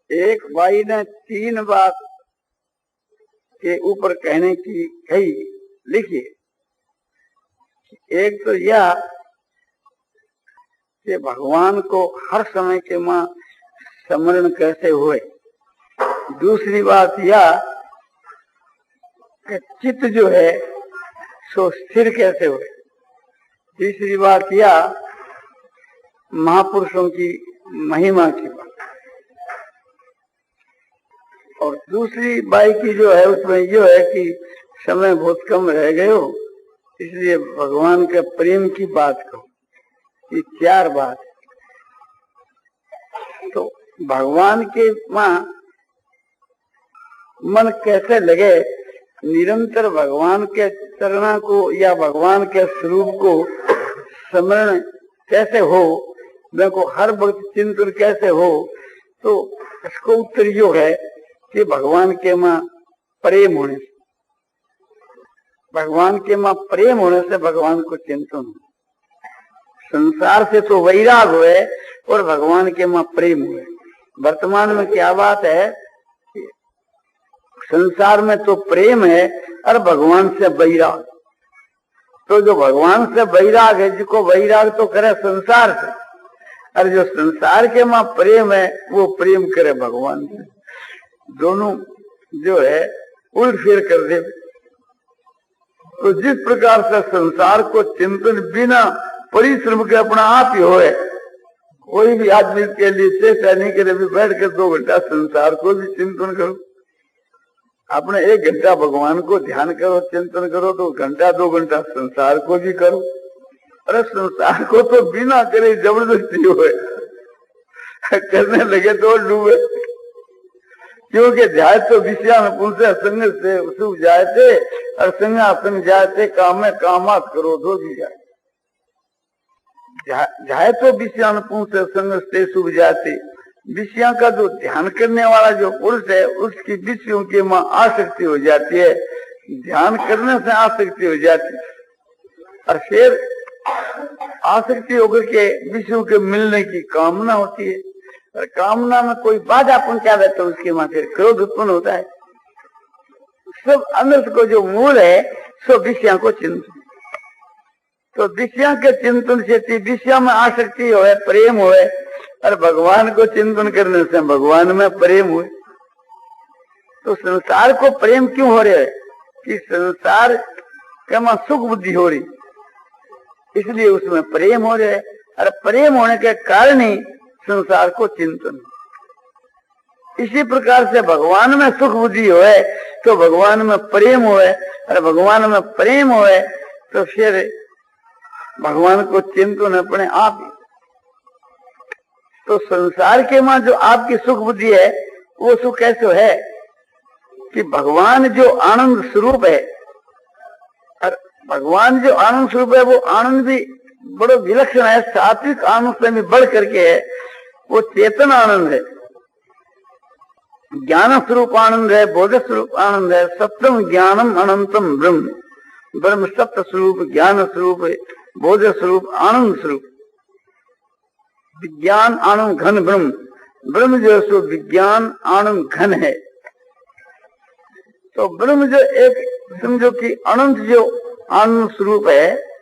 एक भाई ने 3 बात के ऊपर कहने की कही लिखिए। एक तो यह कि भगवान को हर समय के मां स्मरण कैसे हुए। दूसरी बात यह कि चित्त जो है सो स्थिर कैसे हुए। तीसरी बात यह महापुरुषों की महिमा की बात। और दूसरी बाई की जो है उसमें यह है कि समय बहुत कम रह गए हो, इसलिए भगवान के प्रेम की बात कहो। ये 4 बात। तो भगवान के मां मन कैसे लगे, निरंतर भगवान के चरणा को या भगवान के स्वरूप को स्मरण कैसे हो, मैं को हर वक्त चिंतन कैसे हो, तो इसको उत्तर यो है कि भगवान के मां प्रेम होने से, भगवान के मां प्रेम होने से भगवान को चिंतन हो। संसार से तो वैराग हुए और भगवान के मां प्रेम हुए। वर्तमान में क्या बात है, संसार में तो प्रेम है और भगवान से वैराग। तो जो भगवान से वैराग है, जिसको वैराग तो करे संसार से, और जो संसार के मां प्रेम है वो प्रेम करे भगवान से। दोनों जो है उल्ट फेर कर दे। तो जिस प्रकार से संसार को चिंतन बिना परिश्रम के अपना आप ही होए, कोई भी आदमी के लिए चेष्टा नहीं करे भी बैठ कर 2 घंटा संसार को भी चिंतन करो। अपने 1 घंटा भगवान को ध्यान करो, चिंतन करो, तो 1 घंटा 2 घंटा संसार को भी करो। अरे संसार को तो बिना करे जबरदस्ती होए, करने लगे तो डूबे। क्योंकि जाए तो विषया में पुनः संग से सुख जाए थे, और संगा संग जाए थे काम में कामात करो दो भी जाए। जाए तो विषया में पुनः संग से सुख जाते। विषया का जो ध्यान करने वाला जो पुरुष है, उसकी विषयों की मां आसक्ति हो जाती है, ध्यान करने से आसक्ति हो जाती है, और फिर आसक्ति होकर के विषयों के मिलने की कामना होती है, और कामना में कोई बाधा पहुंचावे तो उसके मां फिर क्रोध उत्पन्न होता है। सब अनर्थ को जो मूल है सो विषया को चिंतन। तो विषया के चिंतन से विषया में आसक्ति होए, प्रेम होए, और भगवान को चिंतन करने से भगवान में प्रेम हुए। तो संसार को प्रेम क्यों हो रहा है कि संसार के मां सुख बुद्धि हो रही, इसलिए उसमें प्रेम हो रहा है, और प्रेम होने के कारण ही संसार को चिंतन। इसी प्रकार से भगवान में सुख बुद्धि होए तो भगवान में प्रेम होए, और भगवान में प्रेम होए तो फिर भगवान को चिंतन अपने आप ही। तो संसार के मां जो आपकी सुख बुद्धि है वो सुख कैसे है कि भगवान जो आनंद स्वरूप है, और भगवान जो आनंद स्वरूप है वो आनंद भी बड़ो विलक्षण है, सात्विक आनंद से भी बढ़ करके है। वो चेतन आनंद है, ज्ञान स्वरूप आनंद है, बोध स्वरूप आनंद है। सप्तम ज्ञानम अनंतम ब्रह्म, ब्रह्म सप्त स्वरूप, ज्ञान स्वरूप, बोध स्वरूप, आनंद स्वरूप। विज्ञान आनंद घन ब्रह्म, ब्रह्म जो सो विज्ञान आनंद घन है। तो ब्रह्म जो एक समझो कि अनंत जो आनंद स्वरूप है,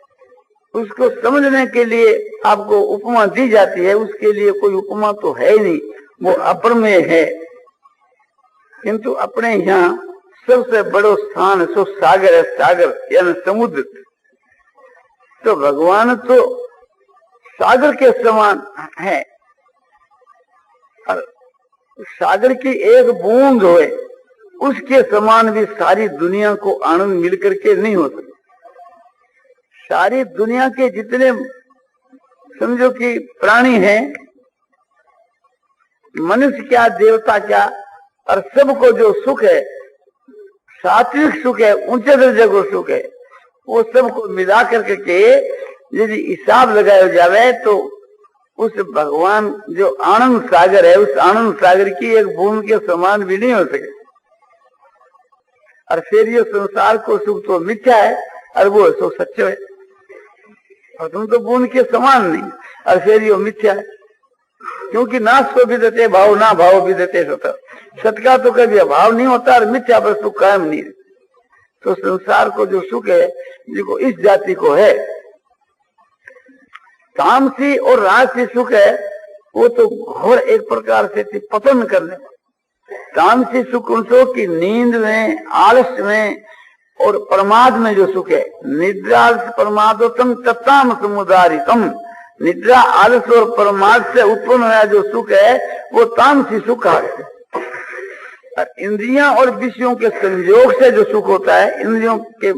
उसको समझने के लिए आपको उपमा दी जाती है। उसके लिए कोई उपमा तो है ही नहीं, वो अप्रमेय है। किंतु अपने यहाँ सबसे बड़ो स्थान सो सागर है, सागर यानी समुद्र। तो भगवान तो सागर के समान है, और सागर की एक बूंद होए उसके समान भी सारी दुनिया को आनंद मिलकर के नहीं हो सकता। सारी दुनिया के जितने समझो कि प्राणी हैं, मनुष्य क्या देवता क्या, और सबको जो सुख है, सात्विक सुख है, ऊंचे दर्जे को सुख है, वो सबको मिला करके के यदि हिसाब लगाया जावे तो उस भगवान जो आनंद सागर है, उस आनंद सागर की एक बूंद के समान भी नहीं हो सके। और फिर ये संसार को सुख तो मिथ्या है और वो सो सच्चो है। और तुम तो बूंद के समान नहीं, और फिर ये मिथ्या है, क्योंकि नास्तो विदते भाव ना भाव विदते सत, सत का तो कभी अभाव नहीं होता और मिथ्या पर सुख कायम नहीं। तो संसार को जो सुख है जिसको इस जाति को है, तामसी और राजसी सुख है, वो तो घोर एक प्रकार से पतन करने। तामसी सुख उनको की नींद में, आलस्य में और प्रमाद में जो सुख है, निद्रा प्रमादोतम तत्ताम समुदारितम, निद्रा आलस्य और प्रमाद से उत्पन्न हुआ जो सुख है वो तामसी सुख है। और इंद्रियां और विषयों के संयोग से जो सुख होता है, इंद्रियों के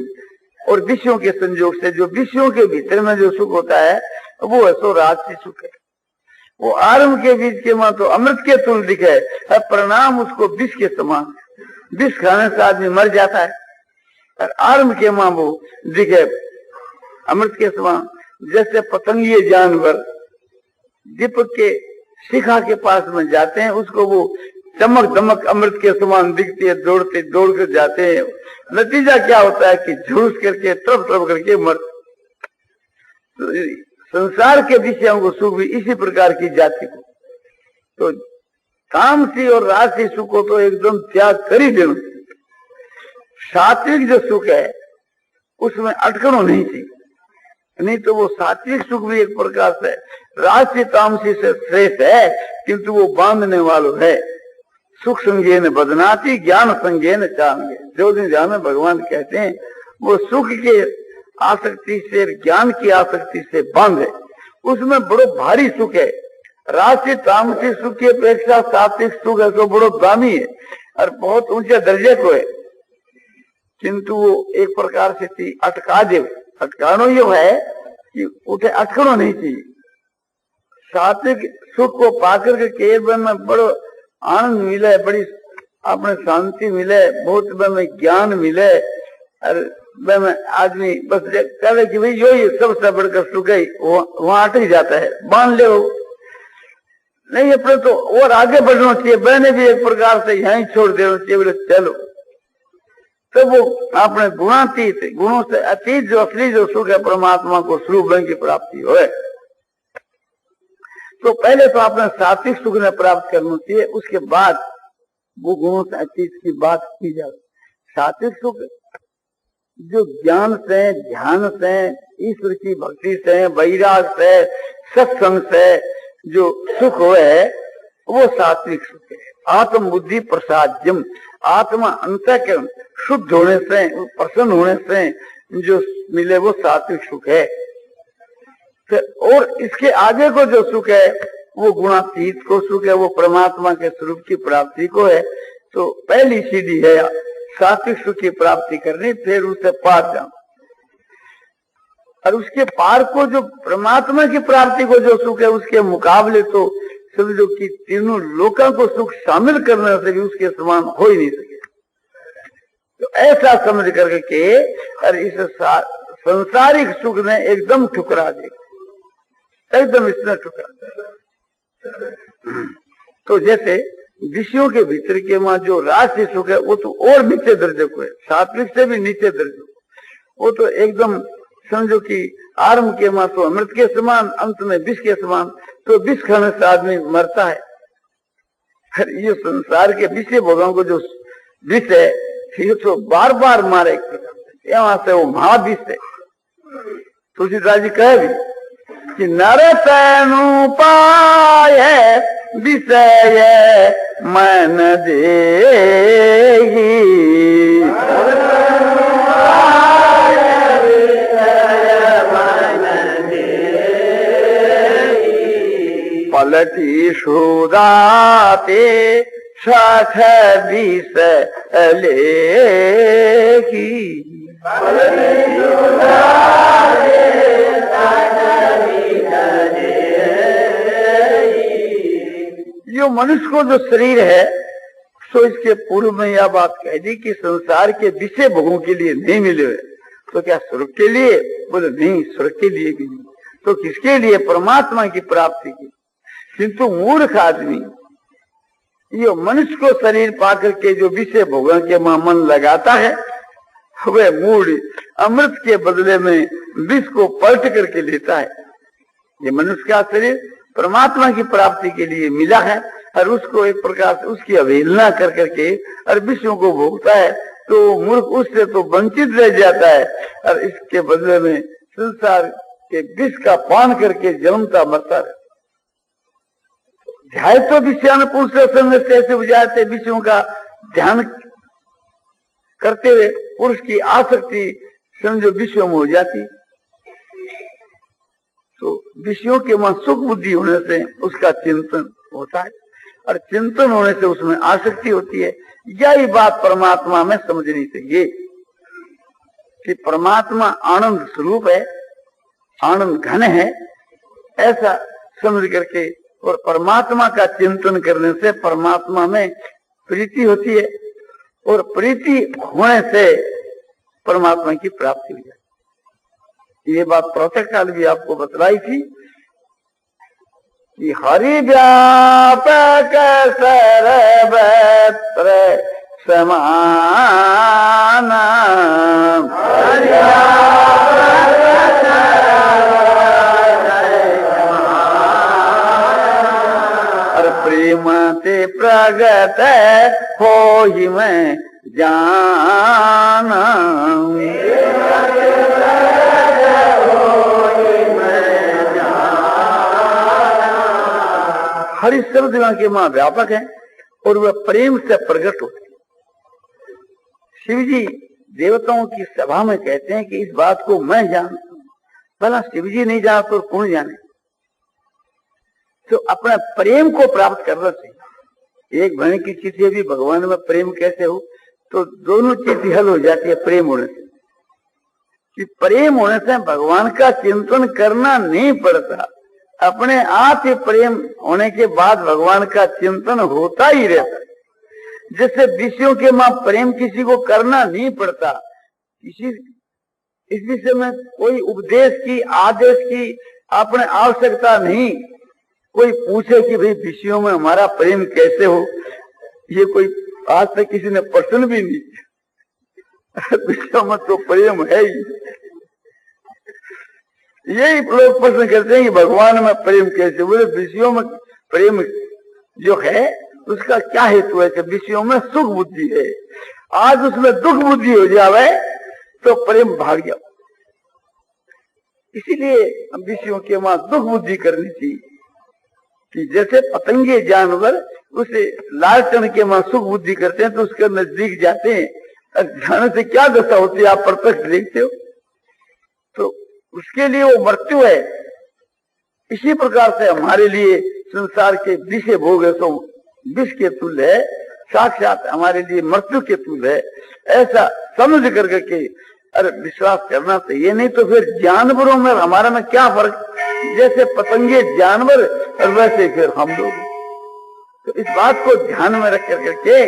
और विषयों के संयोग से जो विषयों के भीतर में जो सुख होता है वो है सो राजसी सुख है। वो आरंभ के बीच के मां तो अमृत के तुल दिखे, और परिणाम उसको विष के समान, विष खाने से आदमी मर जाता है, और आरंभ के मां वो दिखे अमृत के समान। जैसे पतंगीय जानवर दीपक के शिखा के पास में जाते हैं, उसको वो चमक दमक अमृत के समान दिखती है, दौड़ते दौड़ कर जाते हैं, नतीजा क्या होता है कि झुलस करके तरफ तरफ करके मर। तो संसार के विषयों को सुख भी इसी प्रकार की जाति को, तो तामसी और राजसी सुख को तो एकदम त्याग कर ही देना। सात्विक जो सुख है उसमें अटकनों नहीं थी, नहीं तो वो सात्विक सुख भी एक प्रकार से राजसी तामसी से श्रेष्ठ है, किंतु वो बांधने वालों है। सुख संज्ञे न बदनाती, ज्ञान संज्ञे न चांगे। जो दिन ध्यान में भगवान कहते हैं वो सुख के आसक्ति से, ज्ञान की आसक्ति से बंद है, उसमें बड़ो भारी सुख है। राजसी तामसी सुख की अपेक्षा सात्विक सुख है तो बड़ो दामी है और बहुत ऊंचे दर्जे को है, किंतु वो एक प्रकार से अटका दे। अटकानो ये है कि उठे अटकनो नहीं चाहिए। सात्विक सुख को पाकर के केवल में बड़ो आनंद मिले, बड़ी अपने शांति मिले, बहुत में ज्ञान मिले, और में आदमी बस कहे कि भाई यो ये सबसे बढ़कर सुख है, वहां अटक जाता है, बांध ले। नहीं, अपने तो और आगे बढ़ना चाहिए, मैंने भी एक प्रकार से यहीं छोड़ देना चाहिए, बोले चलो। तो वो अपने गुणातीत, गुणों से अतीत जो असली जो सुख है परमात्मा को स्वरूप की प्राप्ति हो। तो पहले तो अपने सात्विक सुख ने प्राप्त करना चाहिए, उसके बाद वो गुणों से अतीत की बात की जाए। सात्विक सुख जो ज्ञान से, ध्यान से, ईश्वर की भक्ति से, वैराग से, सत्संग से जो सुख है वो सात्विक सुख है। आत्म बुद्धि प्रसाद्यम, आत्मा अंतःकरण शुद्ध होने से, प्रसन्न होने से जो मिले वो सात्विक सुख है। और इसके आगे को जो सुख है वो गुणातीत को सुख है, वो परमात्मा के स्वरूप की प्राप्ति को है। तो पहली सीढ़ी है सात्विक सुख की प्राप्ति करनी, फिर उससे पार जाना। और उसके पार को जो परमात्मा की प्राप्ति को जो सुख है उसके मुकाबले तो समझो कि तीनों लोकों को सुख शामिल करने से भी उसके समान हो ही नहीं सके। तो ऐसा समझ करके और इस संसारिक सुख ने एकदम ठुकरा दे, एकदम इसने ठुकरा दे। तो जैसे विषयों के भीतर के वहां जो राजसी सुख है वो तो और नीचे दर्जे को है, सात्विक से भी नीचे दर्जे को, वो तो एकदम समझो कि आरंभ के मां तो अमृत के समान, अंत में विष के समान। तो विष खाने से आदमी मरता है। ये संसार के विषय भोगों को जो विष है ये तो बार बार मारे, यहाँ से वो महाविष है। तुलसीदास जी कहे भी कि नर तनु पाए विषय मन देही, पलटी सुदाते सख विष लेखी। जो मनुष्य को जो शरीर है तो इसके पूर्व में यह बात कह दी कि संसार के विषय भोगों के लिए नहीं मिले। तो क्या स्वर्ग के लिए? बोले नहीं, स्वर्ग के लिए भी नहीं। तो किसके लिए? परमात्मा की प्राप्ति की। किंतु मूर्ख आदमी ये मनुष्य को शरीर पाकर के जो विषय भोगों के मन लगाता है, वह मूढ़ अमृत के बदले में विष को पलट करके लेता है। ये मनुष्य का शरीर परमात्मा की प्राप्ति के लिए मिला है और उसको एक प्रकार से उसकी अवहेलना कर करके और विषयों को भोगता है, तो मूर्ख उससे तो वंचित रह जाता है और इसके बदले में संसार के विष का पान करके जन्मता मरता है। ध्यान तो विषयानुकूल से ऐसे बुझाते, विषयों का ध्यान करते हुए पुरुष की आसक्ति समझो विषयों में हो जाती, तो विषयों के वहां सुख बुद्धि होने से उसका चिंतन होता है और चिंतन होने से उसमें आसक्ति होती है। यही बात परमात्मा में समझनी चाहिए कि परमात्मा आनंद स्वरूप है, आनंद घन है, ऐसा समझ करके और परमात्मा का चिंतन करने से परमात्मा में प्रीति होती है और प्रीति होने से परमात्मा की प्राप्ति हो जाती। ये बात प्रातः काल भी आपको बतलाई थी कि हरि व्यापक सर्वत्र समान, और प्रेम ते प्रगट हो ही मैं जाना। हरि शब्द के मां व्यापक है और वह प्रेम से प्रकट होते। शिव जी देवताओं की सभा में कहते हैं कि इस बात को मैं जानता हूं। भला शिव जी नहीं जानते तो कौन जाने? तो अपना प्रेम को प्राप्त करना चाहिए। एक बहन की चिट्ठी भी भगवान में प्रेम कैसे हो, तो दोनों चिट्ठी हल हो जाती है प्रेम होने से। कि प्रेम होने से भगवान का चिंतन करना नहीं पड़ता, अपने आप ही प्रेम होने के बाद भगवान का चिंतन होता ही रहता है। जैसे विषयों के मां प्रेम किसी को करना नहीं पड़ता, किसी इस विषय में कोई उपदेश की आदेश की अपने आवश्यकता नहीं। कोई पूछे कि भाई विषयों में हमारा प्रेम कैसे हो, ये कोई आज तक किसी ने प्रश्न भी नहीं किया। विषयों में तो प्रेम है ही। यही लोग प्रश्न करते हैं कि भगवान में प्रेम कैसे? बोले विषयों में प्रेम जो है उसका क्या हेतु है कि विषयों में सुख बुद्धि है, आज उसमें दुख बुद्धि हो जावे तो प्रेम भाग जाओ। इसीलिए विषयों के वहां दुख बुद्धि करनी चाहिए कि जैसे पतंगे जानवर उसे लालचन के वहां सुख बुद्धि करते हैं तो उसके नजदीक जाते हैं, जाने से क्या दशा होती है आप प्रत्यक्ष देखते हो, तो उसके लिए वो मृत्यु है। इसी प्रकार से हमारे लिए संसार के विषय भोग है तो विष के तुल्य है, साक्षात हमारे लिए मृत्यु के तुल्य है। ऐसा समझ करके अरे विश्वास करना चाहिए, नहीं तो फिर जानवरों में हमारा में क्या फर्क? जैसे पतंगे जानवर और वैसे फिर हम लोग। तो इस बात को ध्यान में रख करके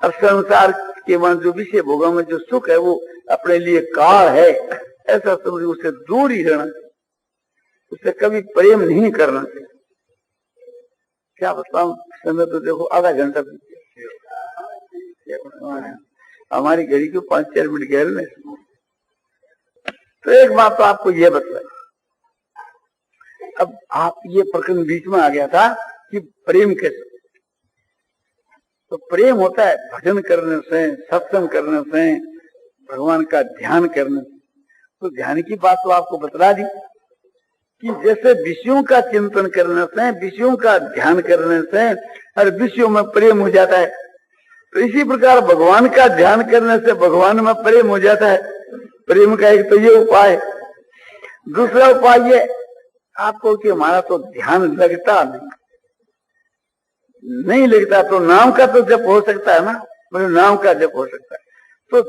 और संसार के वहां जो विषय भोगों में जो सुख है वो अपने लिए काल है, ऐसा समझ उसे दूर ही रहना चाहिए, उससे कभी प्रेम नहीं करना चाहिए। क्या बताऊं, समय तो देखो आधा घंटा हमारी घड़ी को 5-4 मिनट गए ना। तो एक बात तो आपको ये बतलाई, अब आप ये प्रकरण बीच में आ गया था कि प्रेम कैसे? तो प्रेम होता है भजन करने से, सत्संग करने से, भगवान का ध्यान करने से। तो ध्यान की बात तो आपको बतला दी कि जैसे विषयों का चिंतन करने से, विषयों का ध्यान करने से और विषयों में प्रेम हो जाता है, तो इसी प्रकार भगवान का ध्यान करने से भगवान में प्रेम हो जाता है। प्रेम का एक तो ये उपाय। दूसरा उपाय ये आपको कि हमारा तो ध्यान लगता नहीं लगता, तो नाम का तो जप हो सकता है ना, मतलब नाम का जप हो सकता है। तो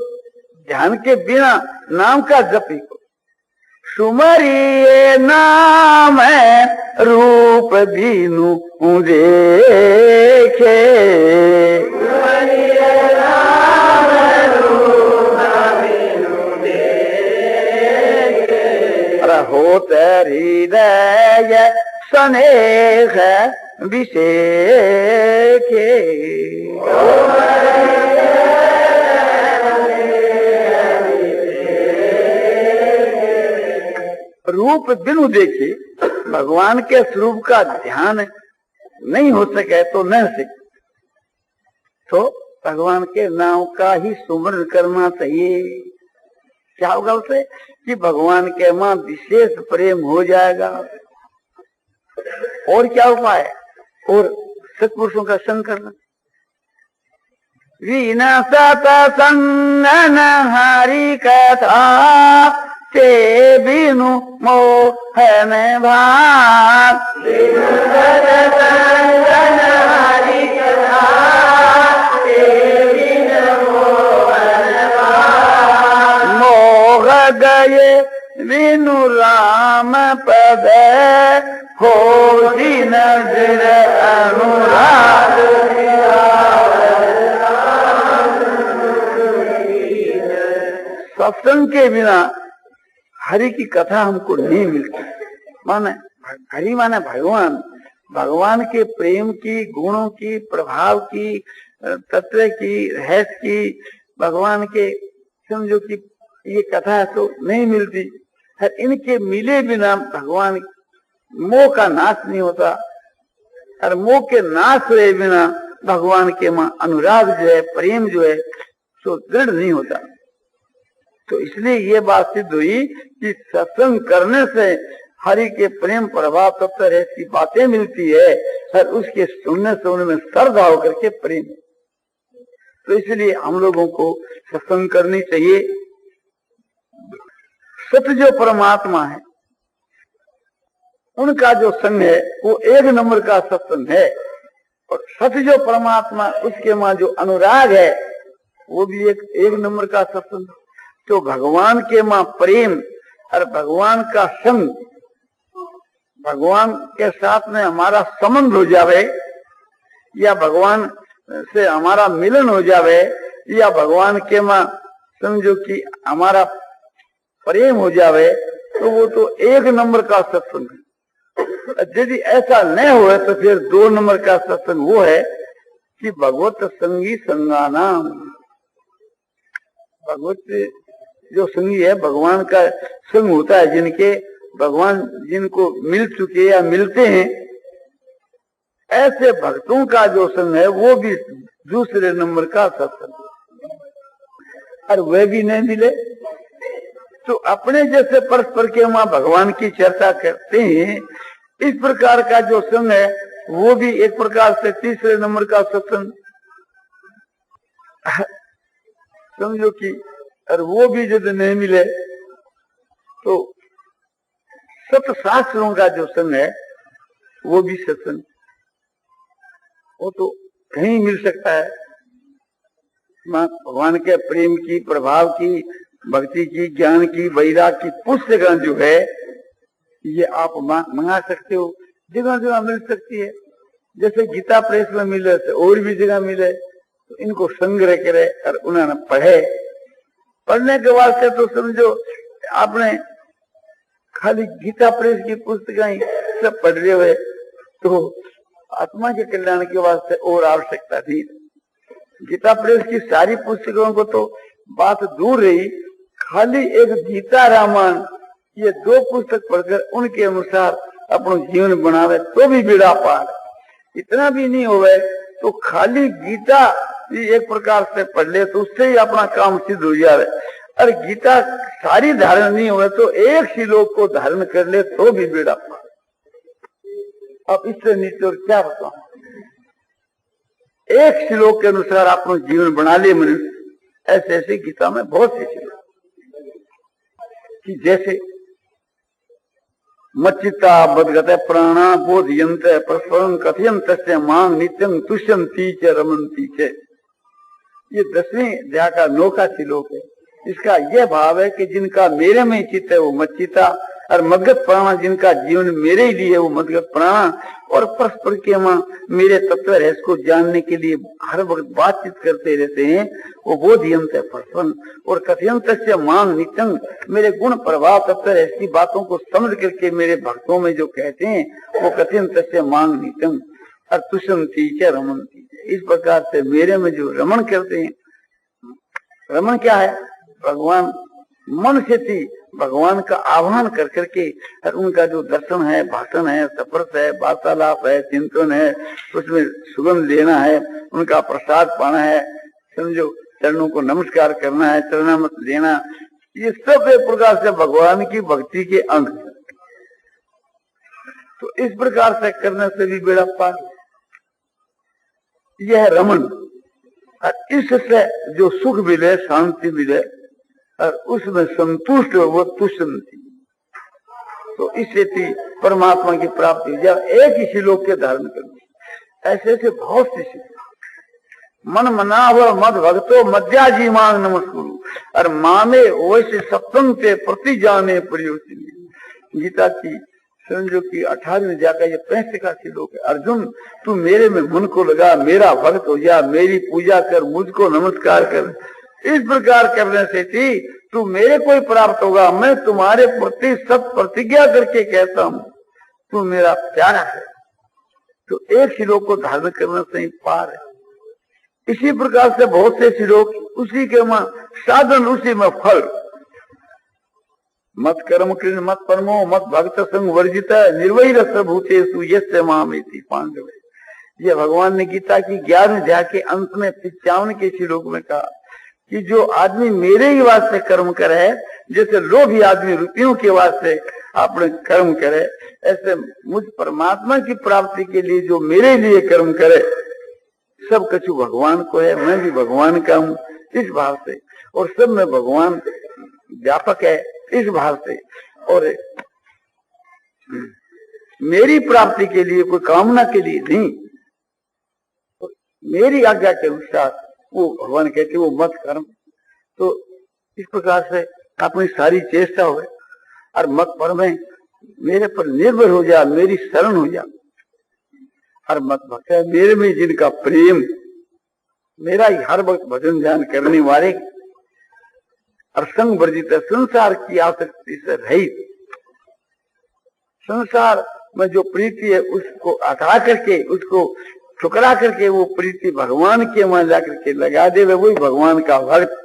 ध्यान के बिना नाम का जप ही को सुमरिए नाम है रूप दीनु देखे, होत हृदय स्नेह विषेखे। रूप बिनु देखे भगवान के स्वरूप का ध्यान नहीं हो सके तो न सके, तो भगवान के नाम का ही सुमरण करना चाहिए। क्या होगा उसे कि भगवान के मां विशेष प्रेम हो जाएगा। और क्या उपाय? और सत्पुरुषों का संग करना। विनाशत संगन हरि कथा ते बिनु मोहन भाग। विनाशत संगन हरि कथा ते बिनु मोहन भाग। मोह गए बिनु राम पद हो नजर अनुराग। सत्संग के बिना हरि की कथा हमको नहीं मिलती। माने हरि माने भगवान, भगवान के प्रेम की, गुणों की, प्रभाव की, तत्व की, रहस्य की, भगवान के समझो कि ये कथा तो नहीं मिलती है। इनके मिले बिना भगवान मोह का नाश नहीं होता, और मोह के नाश हुए बिना भगवान के मां अनुराग जो है, प्रेम जो है, सो दृढ़ नहीं होता। तो इसलिए ये बात सिद्ध हुई कि सत्संग करने से हरि के प्रेम प्रभाव तत्व रहस्य की बातें मिलती है, और उसके सुनने से उनमें श्रद्धा होकर के प्रेम। तो इसलिए हम लोगों को सत्संग करनी चाहिए। सत्य जो परमात्मा है उनका जो संग है वो एक नंबर का सत्संग है, और सत्य जो परमात्मा उसके मां जो अनुराग है वो भी एक नंबर का सत्संग। तो भगवान के मां प्रेम और भगवान का संग, भगवान के साथ में हमारा संबंध हो जावे, या भगवान से हमारा मिलन हो जावे, या भगवान के मां समझो कि हमारा प्रेम हो जावे, तो वो तो एक नंबर का सत्संग है। यदि ऐसा न हो तो फिर 2 नंबर का सत्संग वो है कि भगवत संगी संगानाम। भगवत जो संगी है, भगवान का संग होता है जिनके, भगवान जिनको मिल चुके या मिलते हैं, ऐसे भक्तों का जो संग है वो भी दूसरे नंबर का सत्संग। और वह भी नहीं मिले तो अपने जैसे परस्पर के वहां भगवान की चर्चा करते हैं, इस प्रकार का जो संग है वो भी एक प्रकार से तीसरे नंबर का सत्संग समझो कि। और वो भी यदि नहीं मिले तो सत शास्त्रों का जो संग है वो भी सत्संग, वो तो कहीं मिल सकता है। भगवान के प्रेम की, प्रभाव की, भक्ति की, ज्ञान की, वैराग की पुस्तकें जो है ये आप मंगा सकते हो, जगह जगह मिल सकती है। जैसे गीता प्रेस में मिले तो और भी जगह मिले, तो इनको संग्रह करे और उन्होंने पढ़े। पढ़ने के वास्ते तो समझो आपने खाली गीता प्रेस की पुस्तकें सब पढ़ रहे हुए तो आत्मा के कल्याण के वास्ते और आवश्यकता थी। गीता प्रेस की सारी पुस्तकों को तो बात दूर रही, खाली एक गीता रामायण ये 2 पुस्तक पढ़कर उनके अनुसार अपना जीवन बनावे तो भी बेड़ा पार। इतना भी नहीं होवे तो खाली गीता एक प्रकार से पढ़ ले तो उससे ही अपना काम सिद्ध हो जाए। और गीता सारी धारण नहीं हुए तो एक श्लोक को धारण कर ले तो भी बेड़ा पार। अब इससे नीचे और क्या बताऊं, एक श्लोक के अनुसार अपना जीवन बना ले मनुष्य। ऐसे ऐसे गीता में बहुत से श्लोक कि जैसे मच्चिता बदगत प्राणा बोधयंत परस्परं कथयंत मांग नित्यं तुष्यंती च रमन्ती च। ये 10वें अध्याय का 9 का श्लोक है। इसका यह भाव है कि जिनका मेरे में चित्त है वो मच्चिता, और मदगत प्राणा जिनका जीवन मेरे ही लिए वो मदगत प्राणा, और परस्पर के मां मेरे तत्व रहस्य को जानने के लिए हर वक्त बातचीत करते रहते हैं, वो बोधयंत है परस्पर। और कथयंत से मांग नित्यं मेरे गुण प्रभाव तत्व रहस्य की बातों को समझ करके मेरे भक्तों में जो कहते हैं वो कथयंत से मांग नित्यं और तुष्यंती च रमन्ती। इस प्रकार से मेरे में जो रमण करते हैं, रमण क्या है, भगवान मन से थी भगवान का आह्वान कर करके और उनका जो दर्शन है, भाषण है, सफरत है, वार्तालाप है, चिंतन है, उसमें सुगंध लेना है, उनका प्रसाद पाना है, समझो चरणों को नमस्कार करना है, चरणामृत लेना, ये सब एक प्रकार से भगवान की भक्ति के अंग। तो इस प्रकार से करने से भी बेड़ा पार। यह रमन, और इससे जो सुख मिले, शांति मिले और उसमें संतुष्ट हो, वो तुष्टि। तो इससे थी परमात्मा की प्राप्ति। जब एक ही श्लोक के धारण करने, ऐसे ऐसे बहुत सी श्लोक। मन मनाव मद भक्तो मध्याजी मांग नमस्कुरु और मामे वैसे सप्तम से प्रति जाने प्रयोजन। गीता की समझो कि 18वीं अध्याय का ये 65 का श्लोक है। अर्जुन तू मेरे में मन को लगा, मेरा भक्त हो जा, मेरी पूजा कर, मुझको नमस्कार कर। इस प्रकार करने से थी तू मेरे को ही प्राप्त होगा। मैं तुम्हारे प्रति सत प्रतिज्ञा करके कहता हूँ, तू मेरा प्यारा है। तो एक श्लोक को धारण करने से ही पार है। इसी प्रकार से बहुत से श्लोक, उसी के साधन, उसी में फल। मत कर्म कृष्ण मत परमो मत भक्त संग वर्जित निर्वैर सर्वभूतेषु यस्य मामेति पांडव। ये भगवान ने गीता की 11वें अध्याय के अंत में 55 के श्लोक में कहा कि जो आदमी मेरे ही वास्ते कर्म करे, जैसे लोभी आदमी रुपयों के वास्ते अपने कर्म करे, ऐसे मुझ परमात्मा की प्राप्ति के लिए जो मेरे लिए कर्म करे, सब कछु भगवान को है, मैं भी भगवान का हूँ इस भाव से, और सब में भगवान व्यापक है इस भाव से। और मेरी प्राप्ति के लिए, कोई कामना के लिए नहीं, मेरी आज्ञा के अनुसार वो भगवान कहते वो मत कर्म। तो इस प्रकार से अपनी सारी चेष्टा हो और मत पर में मेरे पर निर्भर हो जा, मेरी शरण हो जा। और मत भक्त है मेरे में जिनका प्रेम, मेरा ही हर वक्त भजन ध्यान करने वाले, और संग वर्जित, संसार की आसक्ति से रहित, संसार में जो प्रीति है उसको हटा करके, उसको ठुकरा करके वो प्रीति भगवान के वहां जाकर के लगा दे, वही भगवान का भक्त।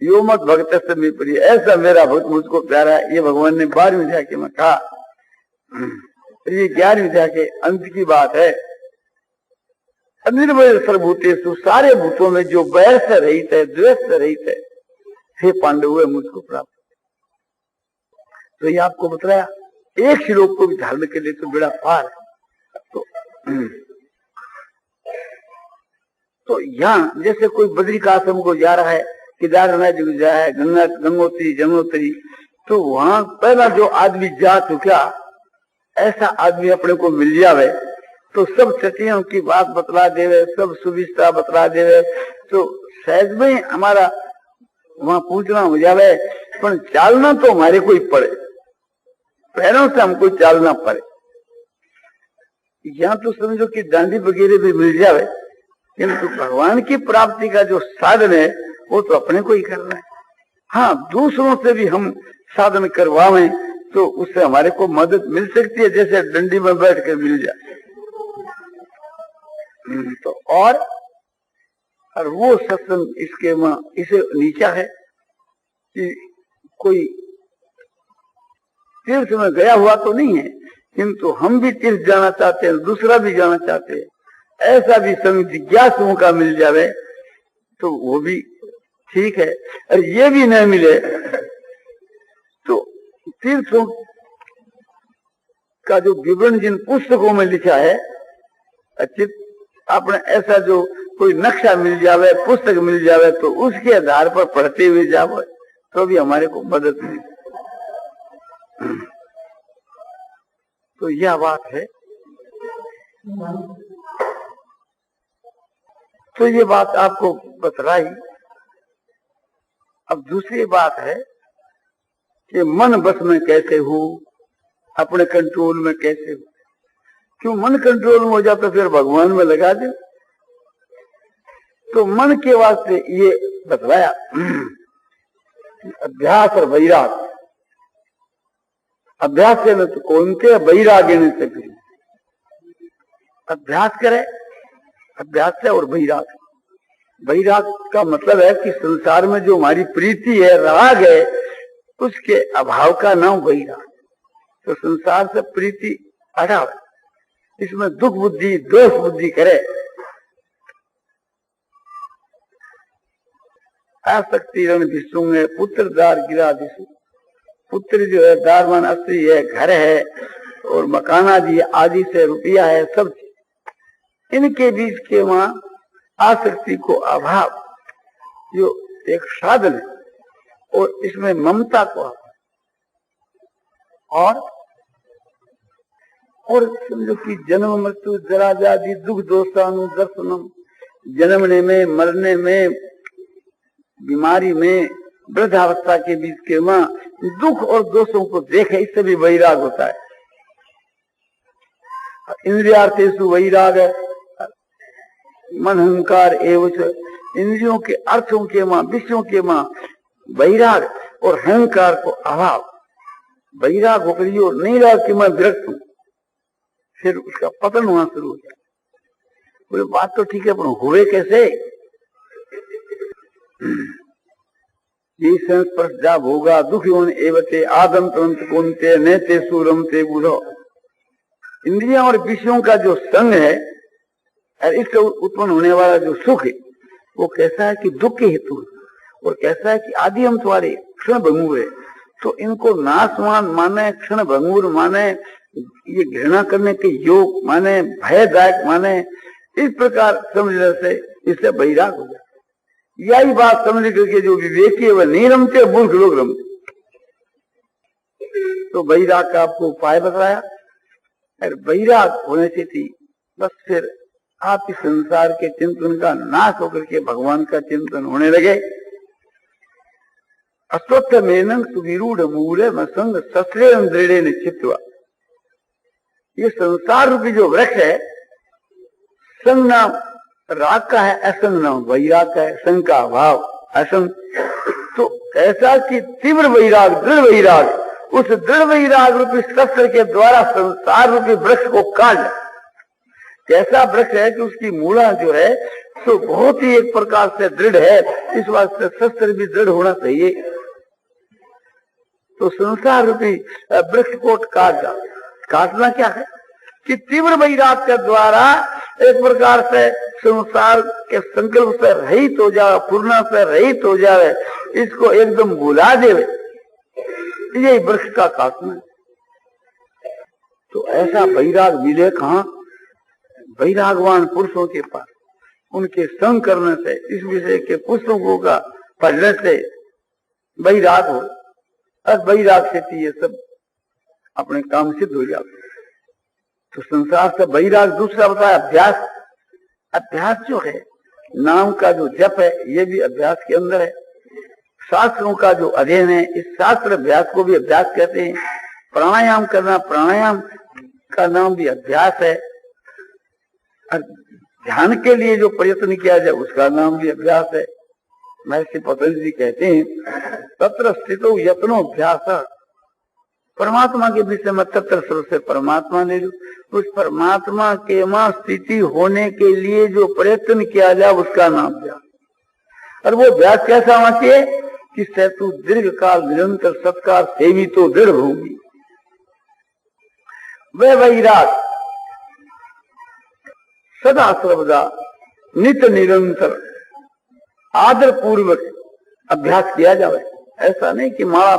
यो मत भक्त से मैं प्रिय, ऐसा मेरा भक्त मुझको प्यारा है। ये भगवान ने 12वीं अध्याय के में कहा। ये 11वीं अध्याय के अंत की बात है। निर्वैर सर्वभूतेषु, सारे भूतों में जो वैर से रहित है, द्वेष से रहित है, हे पांडव है मुझको प्राप्त। तो ये आपको बताया, एक श्लोक को भी धारण के लिए तो बड़ा पार है। तो यहाँ जैसे कोई बद्रिकाश्रम को जा रहा है, केदारनाथ जी जा है, गंगोत्री जमुनोत्री, तो वहां पहला जो आदमी जा चुका, ऐसा आदमी अपने को मिल जावे तो सब सतियों की बात बतला देवे, सब सुविधा बतला देवे, तो सहज में हमारा वहां पूछना हो जावे। पर चालना तो हमारे को ही पड़े, पैरों से हमको चालना पड़े। यहाँ तो समझो कि डांडी वगैरह भी मिल जावे, किंतु भगवान की प्राप्ति का जो साधन है वो तो अपने को ही करना है। हाँ, दूसरों से भी हम साधन करवावें तो उससे हमारे को मदद मिल सकती है, जैसे डंडी में बैठ कर मिल जाए। तो और वो सत्संग इसके इसे नीचा है कि कोई तीर्थ में गया हुआ तो नहीं है, किंतु हम भी तीर्थ जाना चाहते हैं, दूसरा भी जाना चाहते हैं, ऐसा भी संग जिज्ञासुओं का मिल जावे तो वो भी ठीक है। और ये भी नहीं मिले तो तीर्थों का जो विवरण जिन पुस्तकों में लिखा है, आपने ऐसा जो कोई नक्शा मिल जावे, पुस्तक मिल जावे, तो उसके आधार पर पढ़ते हुए जाओ तो भी हमारे को मदद मिले। तो यह बात है। तो ये बात आपको बतलाई। अब दूसरी बात है कि मन बस में कैसे हो, अपने कंट्रोल में कैसे हो। क्यों मन कंट्रोल में हो जाता फिर भगवान में लगा दे। तो मन के वास्ते ये बतलाया अभ्यास और वैराग। अभ्यास से न तो कौन के वैराग्य ने से फिर अभ्यास करे, अभ्यास है और वैराग। वैराग का मतलब है कि संसार में जो हमारी प्रीति है, राग है, उसके अभाव का नाम वैराग। तो संसार से प्रीति हटाओ, इसमें दुख बुद्धि दोष बुद्धि करे, आसक्ति रण विश्व पुत्र दार गिरा दिशु। पुत्र जो है दारमान अस्त्री है, घर है और मकान आदि से रुपया है, सब इनके बीच के वहां आसक्ति को अभाव जो एक साधन है, और इसमें ममता को अभाव, और समझो कि जन्म मृत्यु जरा व्याधि दुख दोषानु दर्शनम, जन्मने में मरने में बीमारी में वृद्धावस्था के बीच के वहां दुख और दोषों को देखे, इससे भी वैराग होता है। इंद्रियार्थेषु वैराग, मन अहंकार एवं, इंद्रियों के अर्थों के मां विषयों के मां वैराग और अहंकार को अभाव। वैराग होकर जो नहीं रहा कि मैं विरक्त हूं, फिर उसका पतन होना शुरू हो जाए। बोले बात तो ठीक है, पर हुए कैसे? ये संस्पर्श जाब होगा दुख एवते आदम तुरंत कौनते नेते सूरम ते बुढ़ो। इंद्रियों और विषयों का जो संग है और इससे उत्पन्न होने वाला जो सुख है, वो कैसा है कि दुख के हेतु है, और कैसा है कि आदि अंत वाले क्षण भंगुर है। तो इनको नाशवान माने, क्षण भंगुर माने, ये घृणा करने के योग माने, भयदायक माने, इस प्रकार समझने से इससे वैराग हो जाए। यही बात समझ करके जो विवेकी है वह नहीं रमते, मूर्ख लोग रमते। तो वैराग का आपको उपाय बताया, और वैराग होने से थी बस फिर आप इस संसार के चिंतन का नाश होकर के भगवान का चिंतन होने लगे। अस्वस्थ मेनन सुविरूढ़ मूले मसंग शस्त्रे दृढ़े निश्चित्वा। ये संसार रूपी जो वृक्ष है, संग नाम राग का है, असंग नाम वैराग का है, संग का अभाव असंग। तो ऐसा कि तीव्र वैराग, दृढ़ वैराग, उस दृढ़ वैराग रूपी शस्त्र के द्वारा संसार रूपी वृक्ष को काट। कैसा वृक्ष है कि उसकी मूला जो है तो बहुत ही एक प्रकार से दृढ़ है, इस वास्ते शस्त्र भी दृढ़ होना चाहिए। तो संसार रूपी वृक्ष को काटना क्या है कि तीव्र वैराग के द्वारा एक प्रकार से संसार के संकल्प से रहित हो जाए, पूर्णा से रहित हो जाए, इसको एकदम भुला दे, यही वृक्ष का काटना। तो ऐसा वैराग मिले कहाँ? वैरागवान पुरुषों के पास, उनके संग करने से, इस विषय के पुस्तकों का पढ़ने से वैराग हो, और वैराग से ये सब अपने काम सिद्ध हो जाते। तो संसार से वैराग दूसरा बताया अभ्यास। अभ्यास जो है, नाम का जो जप है, ये भी अभ्यास के अंदर है। शास्त्रों का जो अध्ययन है, इस शास्त्र अभ्यास को भी अभ्यास कहते हैं। प्राणायाम करना, प्राणायाम का नाम भी अभ्यास है। और ध्यान के लिए जो प्रयत्न किया जाए उसका नाम भी अभ्यास है। महर्षि पतंजलि कहते हैं तत्र स्थितो यत्नो अभ्यास। परमात्मा के विषय में तत्र सर्व से परमात्मा ले लो, उस परमात्मा के मां स्थिति होने के लिए जो प्रयत्न किया जाए उसका नाम अभ्यास। और वो अभ्यास कैसा होना चाहिए कि सेतु दीर्घ काल निरंतर सत्कार सेवी तो दृढ़ होगी। वह वैराग सदा सर्वदा नित्य निरंतर आदर पूर्वक अभ्यास किया जाए। ऐसा नहीं कि माला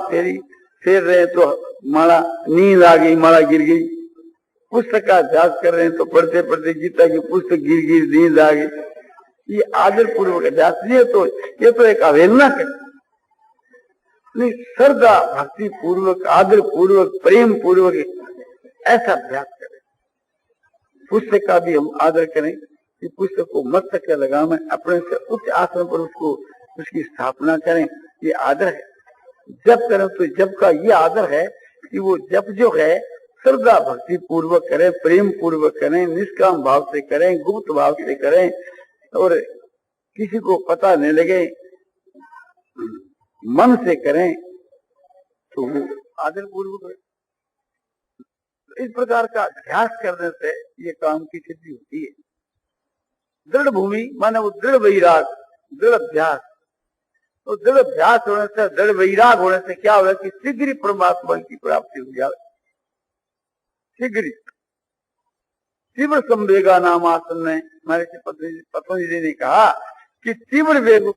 फेर रहे तो माला नींद आ गई, माला गिर गई। पुस्तक का अभ्यास कर रहे हैं तो पढ़ते पढ़ते गीता की पुस्तक गिर नींद आ गई। ये आदर पूर्वक अभ्यास नहीं है, तो ये तो एक अवहेलना कर नहीं, श्रद्धा भक्ति पूर्वक, आदर पूर्वक, प्रेम पूर्वक ऐसा अभ्यास करें। पुस्तक का भी हम आदर करें कि पुस्तक को मस्तक से लगाएं, अपने से उच्च आसन पर उसको उसकी स्थापना करें, ये आदर है। जप करें तो जप का ये आदर है कि वो जप जो है श्रद्धा भक्ति पूर्वक करें, प्रेम पूर्वक करें, निष्काम भाव से करें, गुप्त भाव से करें, और किसी को पता नहीं लगे, मन से करें, तो वो आदर पूर्वक है। इस प्रकार का अभ्यास करने से ये काम की सिद्धि होती है। दृढ़ भूमि माने वो दृढ़ वैराग, दृढ़ अभ्यास, तो दृढ़ अभ्यास होने से, दृढ़ वैराग होने से क्या होगा कि शीघ्र ही परमात्मा की प्राप्ति हो जाए। शीघ्र, तीव्र संवेगा नाम आसन में हमारे पतंजलि ने कहा कि तीव्र वेग